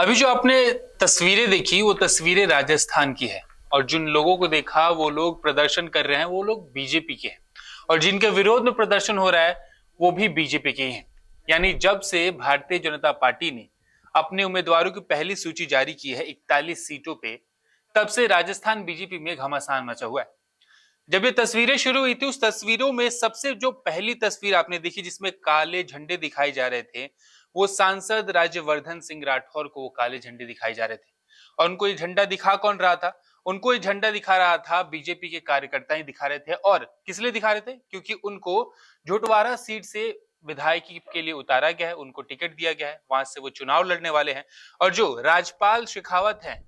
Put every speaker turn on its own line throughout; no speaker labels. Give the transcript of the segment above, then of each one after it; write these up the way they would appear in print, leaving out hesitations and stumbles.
अभी जो आपने तस्वीरें देखी वो तस्वीरें राजस्थान की है। और जिन लोगों को देखा वो लोग प्रदर्शन कर रहे हैं, वो लोग बीजेपी के हैं। और जिनके विरोध में प्रदर्शन हो रहा है वो भी बीजेपी के ही हैं। यानी जब से भारतीय जनता पार्टी ने अपने उम्मीदवारों की पहली सूची जारी की है 41 सीटों पे, तब से राजस्थान बीजेपी में घमासान मचा हुआ है। जब ये तस्वीरें शुरू हुई थी, उस तस्वीरों में सबसे जो पहली तस्वीर आपने देखी जिसमें काले झंडे दिखाए जा रहे थे, वो सांसद राज्यवर्धन सिंह राठौर को वो काले झंडे दिखाए जा रहे थे। और उनको ये झंडा दिखा कौन रहा था? उनको ये झंडा दिखा रहा था बीजेपी के कार्यकर्ता ही दिखा रहे थे। और किस लिए दिखा रहे थे? क्योंकि उनको झोटवारा सीट से विधायकी के लिए उतारा गया है, उनको टिकट दिया गया है, वहां से वो चुनाव लड़ने वाले हैं। और जो राजपाल शेखावत हैं,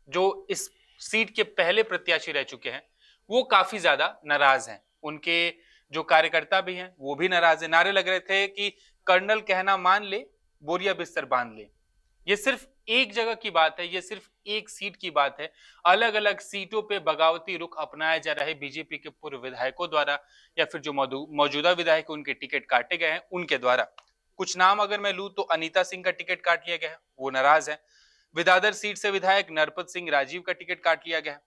जो इस सीट के पहले प्रत्याशी रह चुके हैं, वो काफी ज्यादा नाराज हैं। उनके जो कार्यकर्ता भी हैं वो भी नाराज हैं। नारे लग रहे थे कि कर्नल कहना मान ले, बोरिया बिस्तर बांध ले। ये सिर्फ एक जगह की बात है, ये सिर्फ एक सीट की बात है। अलग अलग सीटों पे बगावती रुख अपनाया जा रहा है बीजेपी के पूर्व विधायकों द्वारा, या फिर जो मौजूदा विधायक उनके टिकट काटे गए हैं उनके द्वारा। कुछ नाम अगर मैं लूं तो अनीता सिंह का टिकट काट लिया गया है, वो नाराज है। विदादर सीट से विधायक नरपत सिंह राजीव का टिकट काट लिया गया है।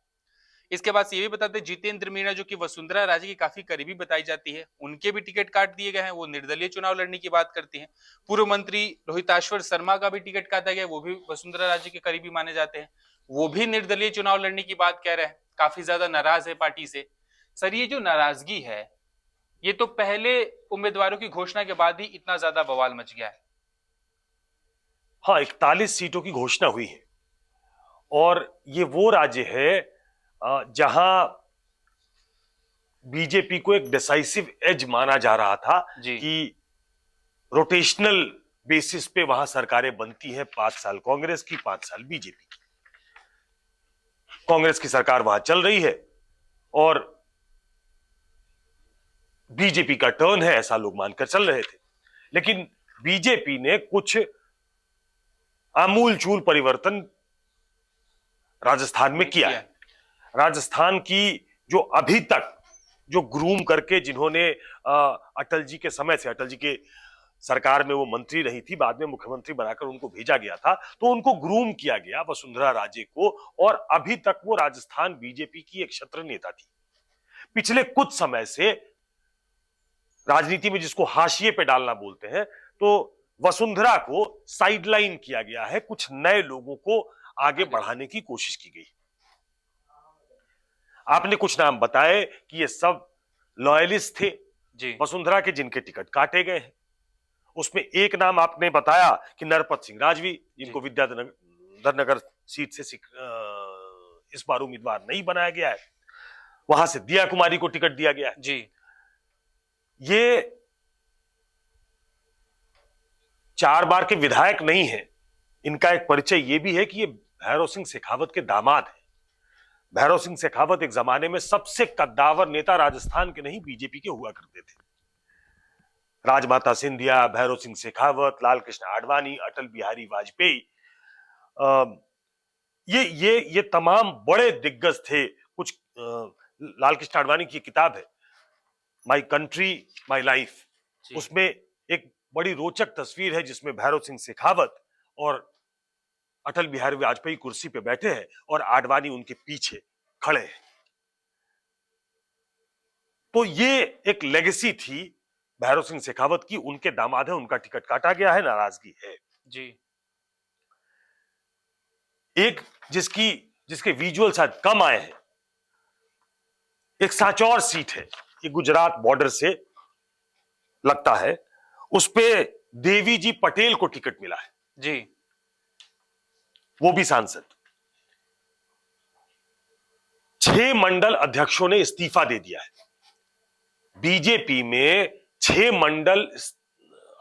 इसके बाद ये भी बताते जितेंद्र मीणा, जो कि वसुंधरा राजे की काफी करीबी बताई जाती है, उनके भी टिकट काट दिए गए हैं, वो निर्दलीय चुनाव लड़ने की बात करती हैं। पूर्व मंत्री रोहिताश्वर शर्मा का भी टिकट काटा गया, वो भी वसुंधरा राजे के करीबी माने जाते हैं, वो भी निर्दलीय चुनाव लड़ने की बात कह रहे हैं, काफी ज्यादा नाराज है पार्टी से। सर, ये जो नाराजगी है, ये तो पहले उम्मीदवारों की घोषणा के बाद ही इतना ज्यादा बवाल मच गया है।
हाँ, 41 सीटों की घोषणा हुई है और ये वो राज्य है जहां बीजेपी को एक डिसाइसिव एज माना जा रहा था
जी।
कि रोटेशनल बेसिस पे वहां सरकारें बनती हैं, 5 साल कांग्रेस की, 5 साल बीजेपी की। कांग्रेस की सरकार वहां चल रही है और बीजेपी का टर्न है, ऐसा लोग मानकर चल रहे थे। लेकिन बीजेपी ने कुछ आमूलचूल परिवर्तन राजस्थान में किया है। राजस्थान की जो अभी तक जो ग्रूम करके जिन्होंने अटल जी के समय से, अटल जी के सरकार में वो मंत्री रही थी, बाद में मुख्यमंत्री बनाकर उनको भेजा गया था, तो उनको ग्रूम किया गया वसुंधरा राजे को, और अभी तक वो राजस्थान बीजेपी की एक छत्र नेता थी। पिछले कुछ समय से राजनीति में जिसको हाशिए पे डालना बोलते हैं, तो वसुंधरा को साइडलाइन किया गया है, कुछ नए लोगों को आगे बढ़ाने की कोशिश की गई। आपने कुछ नाम बताए कि ये सब लॉयलिस्ट थे
जी।
वसुंधरा के, जिनके टिकट काटे गए हैं। उसमें एक नाम आपने बताया कि नरपत सिंह राजवी, जिनको विद्याधर नगर सीट से इस बार उम्मीदवार नहीं बनाया गया है, वहां से दिया कुमारी को टिकट दिया गया है।
जी।
ये 4 बार के विधायक नहीं है। इनका एक परिचय ये भी है कि ये भैरव सिंह शेखावत के दामाद हैं। भैरव सिंह शेखावत एक जमाने में सबसे कद्दावर नेता राजस्थान के नहीं, बीजेपी के हुआ करते थे। राजमाता सिंधिया, भैरव सिंह शेखावत, लाल कृष्ण आडवाणी, अटल बिहारी वाजपेयी, ये तमाम बड़े दिग्गज थे। कुछ लाल कृष्ण आडवाणी की किताब है माई कंट्री माई लाइफ, उसमें एक बड़ी रोचक तस्वीर है जिसमें भैरव सिंह शेखावत और अटल बिहारी वाजपेयी कुर्सी पे बैठे हैं और आडवाणी उनके पीछे खड़े हैं। तो ये एक लेगेसी थी भैरव सिंह शेखावत की। उनके दामाद है, उनका टिकट काटा गया है, नाराजगी है।
जी।
एक जिसके विजुअल शायद कम आए हैं, एक सांचौर सीट है, ये गुजरात बॉर्डर से लगता है, उस पे देवी जी पटेल को टिकट मिला है।
जी।
वो भी सांसद। 6 मंडल अध्यक्षों ने इस्तीफा दे दिया है। बीजेपी में 6 मंडल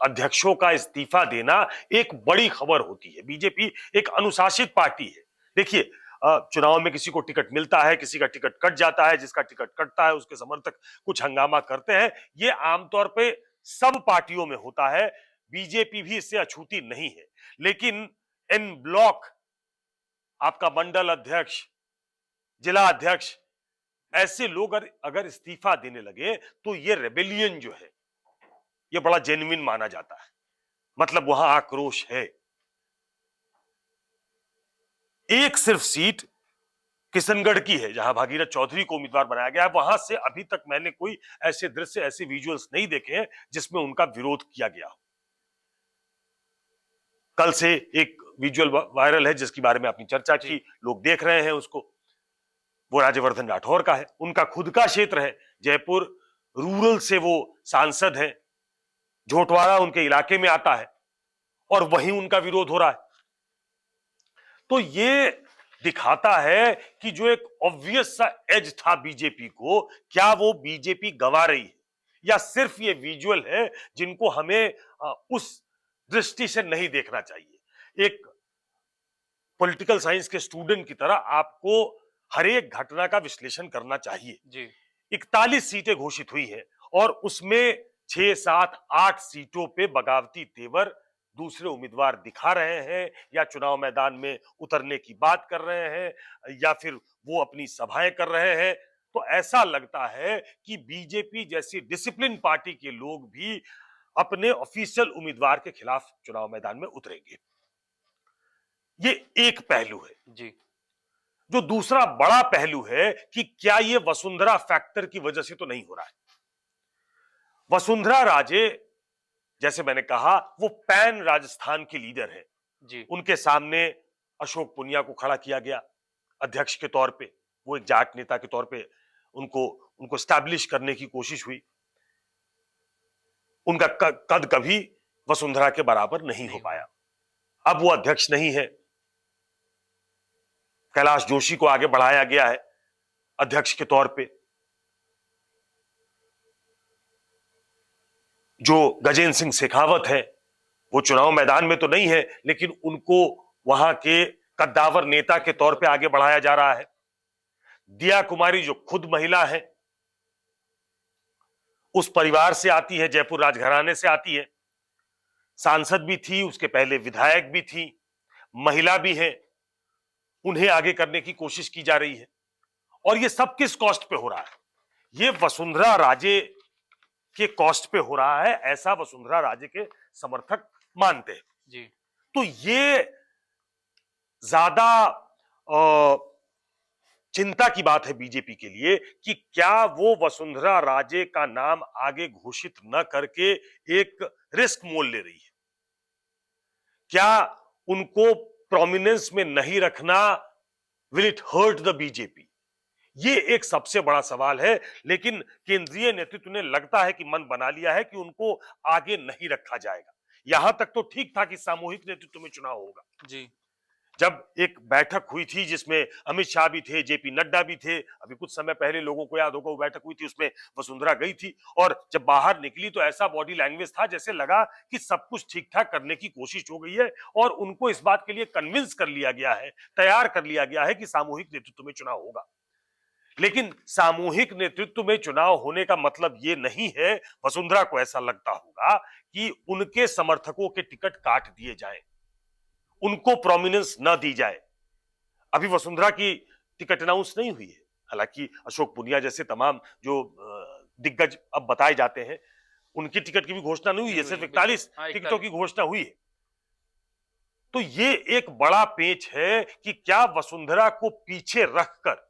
अध्यक्षों का इस्तीफा देना एक बड़ी खबर होती है। बीजेपी एक अनुशासित पार्टी है। देखिए, चुनाव में किसी को टिकट मिलता है, किसी का टिकट कट जाता है, जिसका टिकट कटता है उसके समर्थक कुछ हंगामा करते हैं। ये आमतौर पे सब पार्टियों में होता है, बीजेपी भी इससे अछूती नहीं है। लेकिन इन ब्लॉक आपका मंडल अध्यक्ष, जिला अध्यक्ष, ऐसे लोग अगर इस्तीफा देने लगे तो ये रेबेलियन जो है ये बड़ा जेन्युइन माना जाता है। मतलब वहां आक्रोश है। एक सिर्फ सीट किशनगढ़ की है जहां भागीरथ चौधरी को उम्मीदवार बनाया गया है। वहां से अभी तक मैंने कोई ऐसे दृश्य, ऐसे विजुअल्स नहीं देखे हैं जिसमें उनका विरोध किया गया हो। कल से एक विजुअल वायरल है जिसके बारे में आपने चर्चा की, लोग देख रहे हैं उसको। वो राज्यवर्धन राठौर का है, उनका खुद का क्षेत्र है, जयपुर रूरल से वो सांसद है, झोटवाड़ा उनके इलाके में आता है और वहीं उनका विरोध हो रहा है। तो ये दिखाता है कि जो एक ऑब्वियस सा एज था बीजेपी को, क्या वो बीजेपी गंवा रही है या सिर्फ ये विजुअल है जिनको हमें उस दृष्टि से नहीं देखना चाहिए। एक पॉलिटिकल साइंस के स्टूडेंट की तरह आपको हर एक घटना का विश्लेषण करना चाहिए
जी।
41 सीटें घोषित हुई हैं और उसमें 6, 7, 8 सीटों पे बगावती तेवर दूसरे उम्मीदवार दिखा रहे हैं या चुनाव मैदान में उतरने की बात कर रहे हैं या फिर वो अपनी सभाएं कर रहे हैं। तो ऐसा लगता है कि बीजेपी जैसी डिसिप्लिन पार्टी के लोग भी अपने ऑफिशियल उम्मीदवार के खिलाफ चुनाव मैदान में उतरेंगे। ये एक पहलू है
जी।
जो दूसरा बड़ा पहलू है कि क्या ये वसुंधरा फैक्टर की वजह से तो नहीं हो रहा है। वसुंधरा राजे, जैसे मैंने कहा, वो पैन राजस्थान की लीडर है
जी।
उनके सामने अशोक पुनिया को खड़ा किया गया अध्यक्ष के तौर पे, वो एक जाट नेता के तौर पे उनको स्टैब्लिश करने की कोशिश हुई। उनका कद कभी वसुंधरा के बराबर नहीं हो पाया। अब वो अध्यक्ष नहीं है, कैलाश जोशी को आगे बढ़ाया गया है अध्यक्ष के तौर पे। जो गजेंद्र सिंह शेखावत है वो चुनाव मैदान में तो नहीं है, लेकिन उनको वहां के कद्दावर नेता के तौर पे आगे बढ़ाया जा रहा है। दिया कुमारी जो खुद महिला है, उस परिवार से आती है, जयपुर राजघराने से आती है, सांसद भी थी, उसके पहले विधायक भी थी, महिला भी है, उन्हें आगे करने की कोशिश की जा रही है। और ये सब किस कॉस्ट पे हो रहा है? ये वसुंधरा राजे के कॉस्ट पे हो रहा है, ऐसा वसुंधरा राजे के समर्थक मानते हैं
जी।
तो ये ज्यादा चिंता की बात है बीजेपी के लिए कि क्या वो वसुंधरा राजे का नाम आगे घोषित न करके एक रिस्क मोल ले रही है। क्या उनको प्रोमिनेंस में नहीं रखना will it hurt the BJP? ये एक सबसे बड़ा सवाल है। लेकिन केंद्रीय नेतृत्व ने लगता है कि मन बना लिया है कि उनको आगे नहीं रखा जाएगा। यहां तक तो ठीक था कि सामूहिक नेतृत्व में चुनाव होगा।
जी।
जब एक बैठक हुई थी जिसमें अमित शाह भी थे, जेपी नड्डा भी थे, अभी कुछ समय पहले लोगों को याद होगा वो बैठक हुई थी, उसमें वसुंधरा गई थी और जब बाहर निकली तो ऐसा बॉडी लैंग्वेज था जैसे लगा कि सब कुछ ठीक ठाक करने की कोशिश हो गई है और उनको इस बात के लिए कन्विंस कर लिया गया है, तैयार कर लिया गया है कि सामूहिक नेतृत्व में चुनाव होगा। लेकिन सामूहिक नेतृत्व में चुनाव होने का मतलब ये नहीं है, वसुंधरा को ऐसा लगता होगा कि उनके समर्थकों के टिकट काट दिए जाएं, उनको प्रोमिनेंस न दी जाए। अभी वसुंधरा की टिकट अनाउंस नहीं हुई है, हालांकि अशोक पुनिया जैसे तमाम जो दिग्गज अब बताए जाते हैं उनकी टिकट की भी घोषणा नहीं हुई है, सिर्फ 41 टिकटों की घोषणा हुई है। तो ये एक बड़ा पेच है कि क्या वसुंधरा को पीछे रखकर,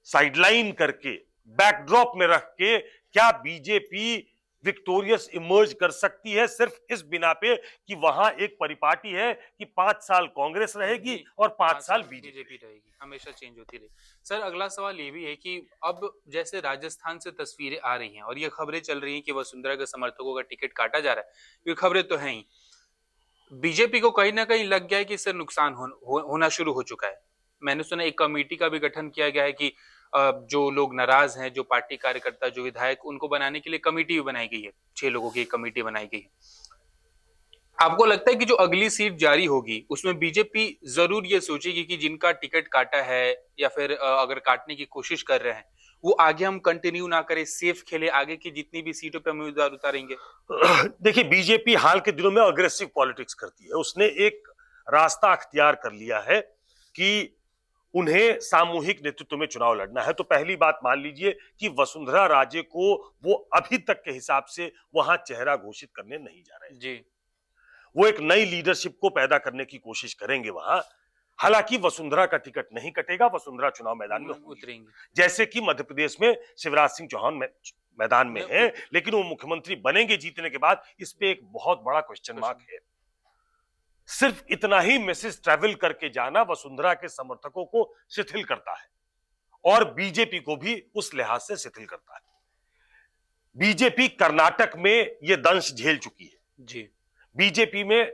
साइडलाइन करके, बैकड्रॉप में रख के क्या बीजेपी विक्टोरियस इमर्ज कर सकती है सिर्फ इस बिना पे कि वहां एक परिपाटी है कि 5 साल कांग्रेस रहेगी और 5 साल बीजेपी
रहेगी, हमेशा चेंज होती रहेगी। सर, अगला सवाल ये भी है कि अब जैसे राजस्थान से तस्वीरें आ रही हैं और ये खबरें चल रही हैं कि वसुंधरा के समर्थकों का टिकट काटा जा रहा है, ये खबरें तो हैं ही, बीजेपी को कहीं ना कहीं लग गया है कि इससे नुकसान होना शुरू हो चुका है। मैंने सुना एक कमेटी का भी गठन किया गया है कि जो लोग नाराज हैं, जो पार्टी कार्यकर्ता, जो विधायक, उनको बनाने के लिए कमेटी भी बनाई गई है, 6 लोगों की एक कमेटी बनाई गई है। आपको लगता है कि जो अगली सीट जारी होगी उसमें बीजेपी जरूर ये सोचेगी कि जिनका टिकट काटा है या फिर अगर काटने की कोशिश कर रहे हैं वो आगे हम कंटिन्यू ना करें, सेफ खेले, आगे की जितनी भी सीटों पे उम्मीदवार उतारेंगे?
देखिए, बीजेपी हाल के दिनों में अग्रेसिव पॉलिटिक्स करती है। उसने एक रास्ता अख्तियार कर लिया है कि उन्हें सामूहिक नेतृत्व में चुनाव लड़ना है। तो पहली बात मान लीजिए कि वसुंधरा राजे को वो अभी तक के हिसाब से वहां चेहरा घोषित करने नहीं जा रहे हैं।
जी।
वो एक नई लीडरशिप को पैदा करने की कोशिश करेंगे वहां। हालांकि वसुंधरा का टिकट नहीं कटेगा, वसुंधरा चुनाव मैदान में
उतरेंगे,
जैसे कि मध्य प्रदेश में शिवराज सिंह चौहान मैदान में है, लेकिन वो मुख्यमंत्री बनेंगे जीतने के बाद, इस पे एक बहुत बड़ा क्वेश्चन मार्क है। सिर्फ इतना ही मैसेज ट्रैवल करके जाना वसुंधरा के समर्थकों को शिथिल करता है और बीजेपी को भी उस लिहाज से शिथिल करता है। बीजेपी कर्नाटक में यह दंश झेल चुकी है
जी।
बीजेपी में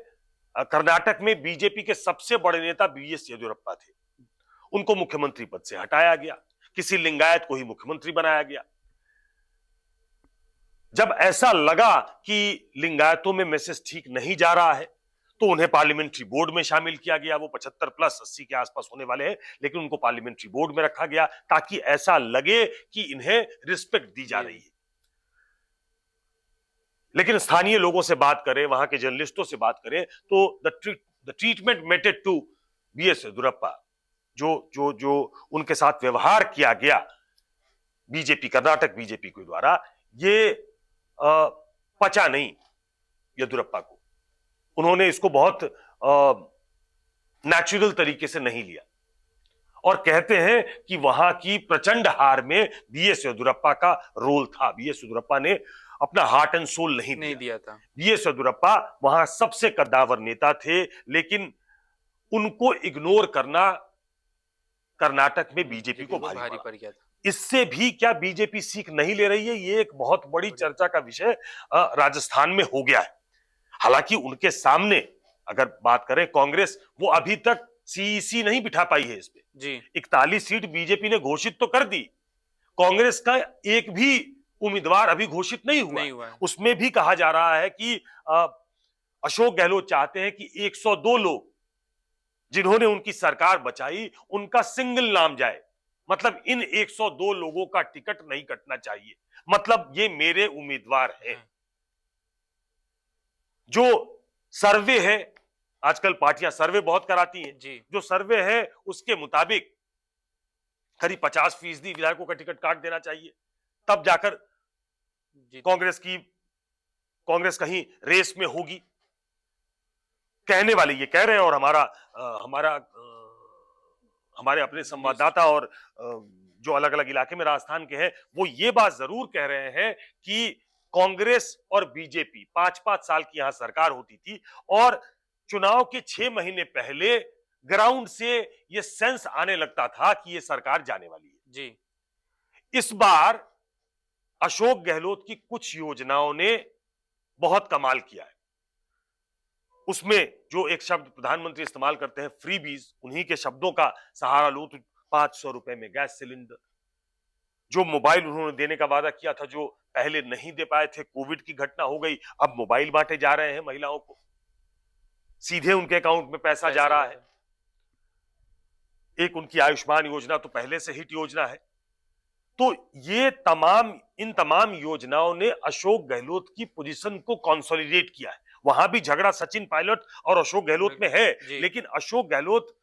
कर्नाटक में बीजेपी के सबसे बड़े नेता बीएस येदियुरप्पा थे, उनको मुख्यमंत्री पद से हटाया गया, किसी लिंगायत को ही मुख्यमंत्री बनाया गया। जब ऐसा लगा कि लिंगायतों में मैसेज ठीक नहीं जा रहा है तो उन्हें पार्लियामेंट्री बोर्ड में शामिल किया गया। वो 75 प्लस 80 के आसपास होने वाले हैं, लेकिन उनको पार्लियामेंट्री बोर्ड में रखा गया ताकि ऐसा लगे कि इन्हें रिस्पेक्ट दी जा रही है। लेकिन स्थानीय लोगों से बात करें, वहां के जर्नलिस्टों से बात करें तो the treatment meted to BS Yediyurappa, जो उनके साथ व्यवहार किया गया बीजेपी, कर्नाटक बीजेपी के द्वारा, ये पचा नहीं येदियुरप्पा को। उन्होंने इसको बहुत नेचुरल तरीके से नहीं लिया और कहते हैं कि वहां की प्रचंड हार में बीएस येदियुरप्पा का रोल था। बीएस येदियुरप्पा ने अपना हार्ट एंड सोल नहीं दिया था। बीएस येदियुरप्पा वहां सबसे कद्दावर नेता थे, लेकिन उनको इग्नोर करना कर्नाटक में बीजेपी को भारी पड़ गया था। इससे भी क्या बीजेपी सीख नहीं ले रही है, ये एक बहुत बड़ी चर्चा का विषय राजस्थान में हो गया है। हालांकि उनके सामने अगर बात करें कांग्रेस, वो अभी तक सीईसी नहीं बिठा पाई है इसमें जी। 41 सीट बीजेपी ने घोषित तो कर दी, कांग्रेस का एक भी उम्मीदवार अभी घोषित नहीं हुआ है। उसमें भी कहा जा रहा है कि अशोक गहलोत चाहते हैं कि 102 लोग जिन्होंने उनकी सरकार बचाई उनका सिंगल नाम जाए, मतलब इन 102 लोगों का टिकट नहीं कटना चाहिए, मतलब ये मेरे उम्मीदवार हैं। जो सर्वे है, आजकल पार्टियां सर्वे बहुत कराती हैं जी। जो सर्वे है उसके मुताबिक करीब 50% विधायकों का टिकट काट देना चाहिए, तब जाकर कांग्रेस कहीं रेस में होगी। कहने वाले ये कह रहे हैं और हमारे अपने संवाददाता और जो अलग अलग इलाके में राजस्थान के हैं वो ये बात जरूर कह रहे हैं कि कांग्रेस और बीजेपी 5-5 साल की यहां सरकार होती थी और चुनाव के 6 महीने पहले ग्राउंड से ये सेंस आने लगता था कि ये सरकार जाने वाली है जी। इस बार अशोक गहलोत की कुछ योजनाओं ने बहुत कमाल किया है। उसमें जो एक शब्द प्रधानमंत्री इस्तेमाल करते हैं, फ्रीबीज, उन्हीं के शब्दों का सहारा लो तो 500 रुपए में गैस सिलेंडर, जो मोबाइल उन्होंने देने का वादा किया था, जो पहले नहीं दे पाए थे, कोविड की घटना हो गई, अब मोबाइल बांटे जा रहे हैं महिलाओं को, सीधे उनके अकाउंट में पैसा जा रहा है। एक उनकी आयुष्मान योजना तो पहले से हिट योजना है। तो इन तमाम योजनाओं ने अशोक गहलोत की पोजीशन को कंसोलिडेट किया है। वहां भी झगड़ा सचिन पायलट और अशोक गहलोत में है, लेकिन Ashok Gehlot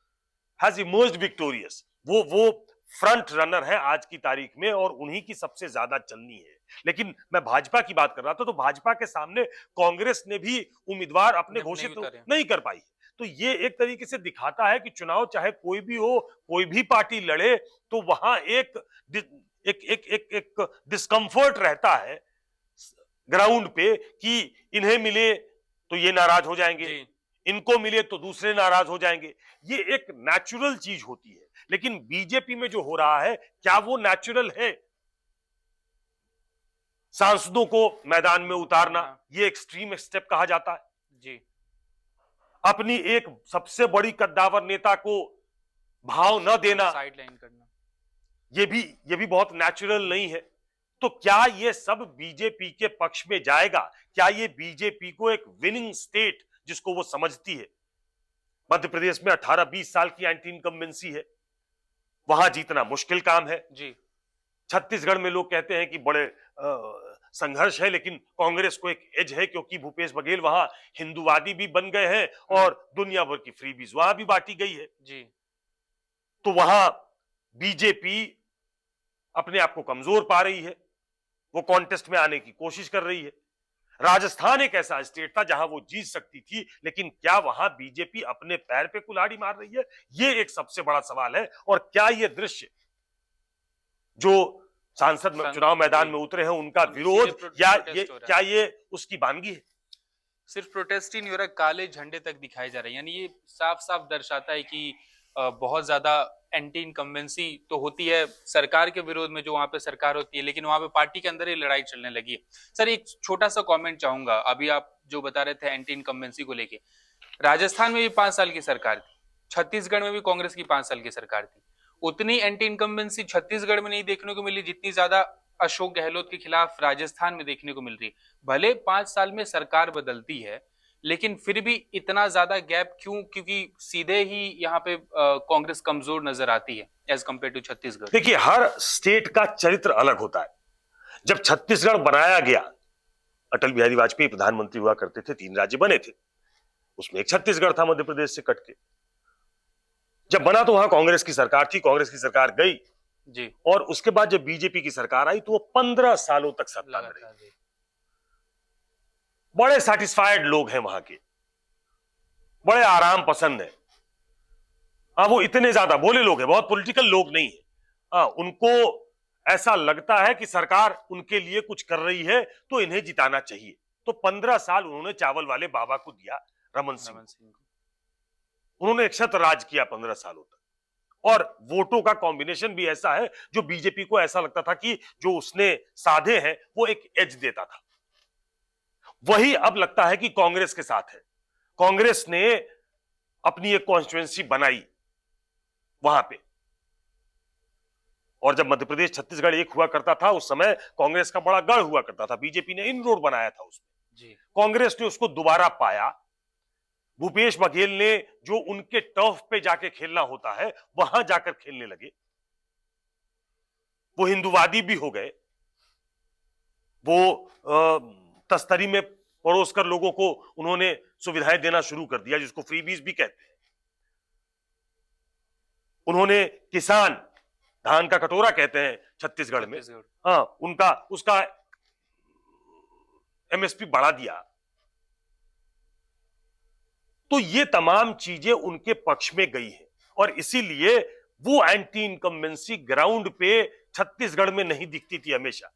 has emerged victorious. वो फ्रंट रनर है आज की तारीख में और उन्हीं की सबसे ज्यादा चलनी है। लेकिन मैं भाजपा की बात कर रहा था, तो भाजपा के सामने कांग्रेस ने भी उम्मीदवार अपने घोषित नहीं कर पाई। तो ये एक तरीके से दिखाता है कि चुनाव चाहे कोई भी हो, कोई भी पार्टी लड़े, तो वहां एक डिस्कंफर्ट रहता है ग्राउंड पे कि इन्हें मिले तो ये नाराज हो जाएंगे, इनको मिले तो दूसरे नाराज हो जाएंगे। ये एक नेचुरल चीज होती है। लेकिन बीजेपी में जो हो रहा है, क्या वो नेचुरल है? सांसदों को मैदान में उतारना, ये एक्सट्रीम स्टेप कहा जाता है जी। अपनी एक सबसे बड़ी कद्दावर नेता को भाव न देना, साइडलाइन करना, ये भी बहुत नेचुरल नहीं है। तो क्या ये सब बीजेपी के पक्ष में जाएगा? क्या ये बीजेपी को एक विनिंग स्टेट जिसको वो समझती है, मध्य प्रदेश में 18-20 साल की एंटी इनकम्बेंसी है, वहां जीतना मुश्किल काम है जी। छत्तीसगढ़ में लोग कहते हैं कि बड़े संघर्ष है, लेकिन कांग्रेस को एक एज है क्योंकि भूपेश बघेल वहां हिंदूवादी भी बन गए हैं और दुनिया भर की फ्रीबीज वहां भी बांटी गई है जी। तो वहां बीजेपी अपने आप को कमजोर पा रही है, वो कॉन्टेस्ट में आने की कोशिश कर रही है। राजस्थान एक ऐसा स्टेट था जहां वो जीत सकती थी, लेकिन क्या वहां बीजेपी अपने पैर पे कुल्हाड़ी मार रही है? ये एक सबसे बड़ा सवाल है। और क्या ये दृश्य जो सांसद चुनाव मैदान में उतरे हैं उनका विरोध या क्या ये उसकी वानगी है?
सिर्फ प्रोटेस्ट ही नहीं हो रहा, काले झंडे तक दिखाए जा रहे हैं। यानी ये साफ साफ दर्शाता है कि बहुत ज्यादा एंटी इनकम्बेंसी तो होती है सरकार के विरोध में, जो वहां पे सरकार होती है, लेकिन वहां पे पार्टी के अंदर ही लड़ाई चलने लगी है। सर एक छोटा सा कमेंट चाहूंगा, अभी आप जो बता रहे थे एंटी इनकम्बेंसी को लेके, राजस्थान में भी 5 साल की सरकार थी, छत्तीसगढ़ में भी कांग्रेस की 5 साल की सरकार थी, उतनी एंटी इनकम्बेंसी छत्तीसगढ़ में नहीं देखने को मिली जितनी ज्यादा अशोक गहलोत के खिलाफ राजस्थान में देखने को मिल रही है। भले 5 साल में सरकार बदलती है, लेकिन फिर भी इतना ज्यादा गैप क्यों? क्योंकि सीधे ही यहाँ पे कांग्रेस कमजोर नजर आती है एज कंपेयर टू छत्तीसगढ़।
देखिए, हर स्टेट का चरित्र अलग होता है। जब छत्तीसगढ़ बनाया गया, अटल बिहारी वाजपेयी प्रधानमंत्री हुआ करते थे, 3 राज्य बने थे, उसमें एक छत्तीसगढ़ था मध्य प्रदेश से कट के। जब बना तो वहां कांग्रेस की सरकार थी, कांग्रेस की सरकार गई
जी,
और उसके बाद जब बीजेपी की सरकार आई तो वो 15 सालों तक सत्ता में रही। बड़े सैटिस्फाइड लोग हैं वहां के, बड़े आराम पसंद है। हाँ, वो इतने ज्यादा भोले लोग हैं, बहुत पॉलिटिकल लोग नहीं है। हाँ, उनको ऐसा लगता है कि सरकार उनके लिए कुछ कर रही है तो इन्हें जिताना चाहिए। तो 15 साल उन्होंने चावल वाले बाबा को दिया, रमन सिंह को। उन्होंने एक छत्र राज किया 15 सालों तक, और वोटों का कॉम्बिनेशन भी ऐसा है जो बीजेपी को ऐसा लगता था कि जो उसने साधे हैं वो एक एज देता था। वही अब लगता है कि कांग्रेस के साथ है। कांग्रेस ने अपनी एक कॉन्स्टिट्यूएंसी बनाई वहां पे, और जब मध्य प्रदेश छत्तीसगढ़ एक हुआ करता था उस समय कांग्रेस का बड़ा गढ़ हुआ करता था। बीजेपी ने इन रोड बनाया था उसमें जी। कांग्रेस ने उसको दोबारा पाया। भूपेश बघेल ने जो उनके टर्फ पे जाके खेलना होता है वहां जाकर खेलने लगे। वो हिंदूवादी भी हो गए, वो तस्तरी में परोसकर लोगों को उन्होंने सुविधाएं देना शुरू कर दिया, जिसको फ्रीबीज भी कहते हैं। उन्होंने किसान, धान का कटोरा कहते हैं छत्तीसगढ़ में, हाँ, उनका उसका एमएसपी बढ़ा दिया। तो ये तमाम चीजें उनके पक्ष में गई है, और इसीलिए वो एंटी इनकम्बेंसी ग्राउंड पे छत्तीसगढ़ में नहीं दिखती थी हमेशा।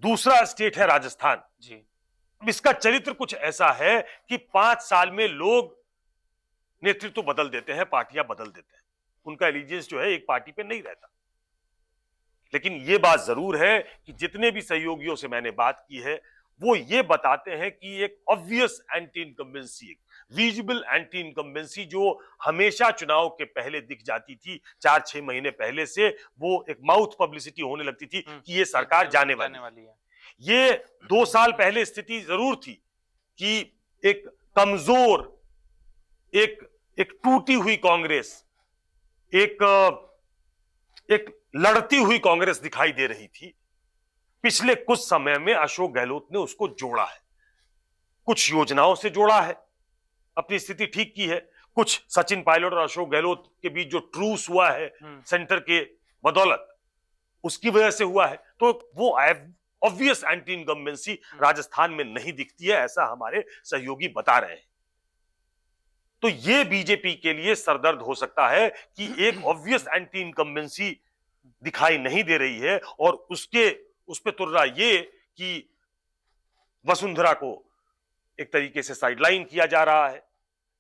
दूसरा स्टेट है राजस्थान जी। इसका चरित्र कुछ ऐसा है कि 5 साल में लोग नेतृत्व बदल देते हैं, पार्टियां बदल देते हैं, उनका एलिजेंस जो है एक पार्टी पे नहीं रहता। लेकिन ये बात जरूर है कि जितने भी सहयोगियों से मैंने बात की है वो ये बताते हैं कि एक obvious anti incumbency, visible anti incumbency जो हमेशा चुनाव के पहले दिख जाती थी, 4-6 महीने पहले से वो एक माउथ पब्लिसिटी होने लगती थी कि ये सरकार जाने वाली है। ये 2 साल पहले स्थिति जरूर थी कि एक कमजोर, एक टूटी हुई कांग्रेस, एक लड़ती हुई कांग्रेस दिखाई दे रही थी। पिछले कुछ समय में अशोक गहलोत ने उसको जोड़ा है, कुछ योजनाओं से जोड़ा है, अपनी स्थिति ठीक की है। कुछ सचिन पायलट और अशोक गहलोत के बीच जो ट्रूस हुआ है सेंटर के बदौलत, उसकी वजह से हुआ है। तो वो ऑब्वियस एंटी इनकम्बेंसी राजस्थान में नहीं दिखती है, ऐसा हमारे सहयोगी बता रहे हैं। तो ये बीजेपी के लिए सरदर्द हो सकता है कि एक ऑब्वियस एंटी इनकम्बेंसी दिखाई नहीं दे रही है, और उस पे तुर्रा ये कि वसुंधरा को एक तरीके से साइडलाइन किया जा रहा है,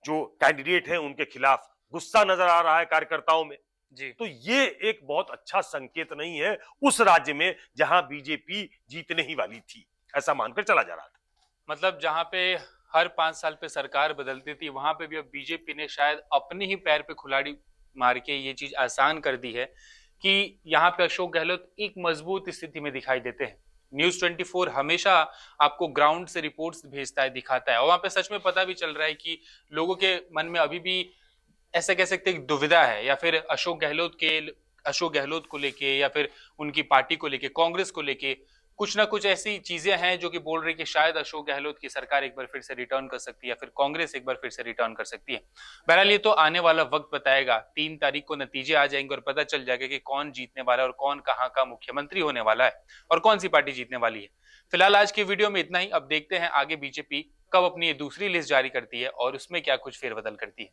जो कैंडिडेट है उनके खिलाफ गुस्सा नजर आ रहा है कार्यकर्ताओं में जी। तो ये एक बहुत अच्छा संकेत नहीं है उस राज्य में जहां बीजेपी जीतने ही वाली थी, ऐसा मानकर चला जा रहा था।
मतलब जहां पे हर 5 साल पे सरकार बदलती थी, वहां पे भी अब बीजेपी ने शायद अपने ही पैर पे कुल्हाड़ी मार के ये चीज आसान कर दी है कि यहाँ पे अशोक गहलोत एक मजबूत स्थिति में दिखाई देते हैं। न्यूज 24 हमेशा आपको ग्राउंड से रिपोर्ट्स भेजता है, दिखाता है, और वहां पे सच में पता भी चल रहा है कि लोगों के मन में अभी भी ऐसा कह सकते हैं दुविधा है, या फिर अशोक गहलोत को लेके, या फिर उनकी पार्टी को लेके, कांग्रेस को लेके कुछ ना कुछ ऐसी चीजें हैं जो कि बोल रही कि शायद अशोक गहलोत की सरकार एक बार फिर से रिटर्न कर सकती है, फिर कांग्रेस एक बार फिर से रिटर्न कर सकती है। बहरहाल ये तो आने वाला वक्त बताएगा। 3 तारीख को नतीजे आ जाएंगे और पता चल जाएगा कि कौन जीतने वाला है और कौन कहाँ का मुख्यमंत्री होने वाला है और कौन सी पार्टी जीतने वाली है। फिलहाल आज की वीडियो में इतना ही। अब देखते हैं आगे बीजेपी कब अपनी ये दूसरी लिस्ट जारी करती है और उसमें क्या कुछ फेरबदल करती है।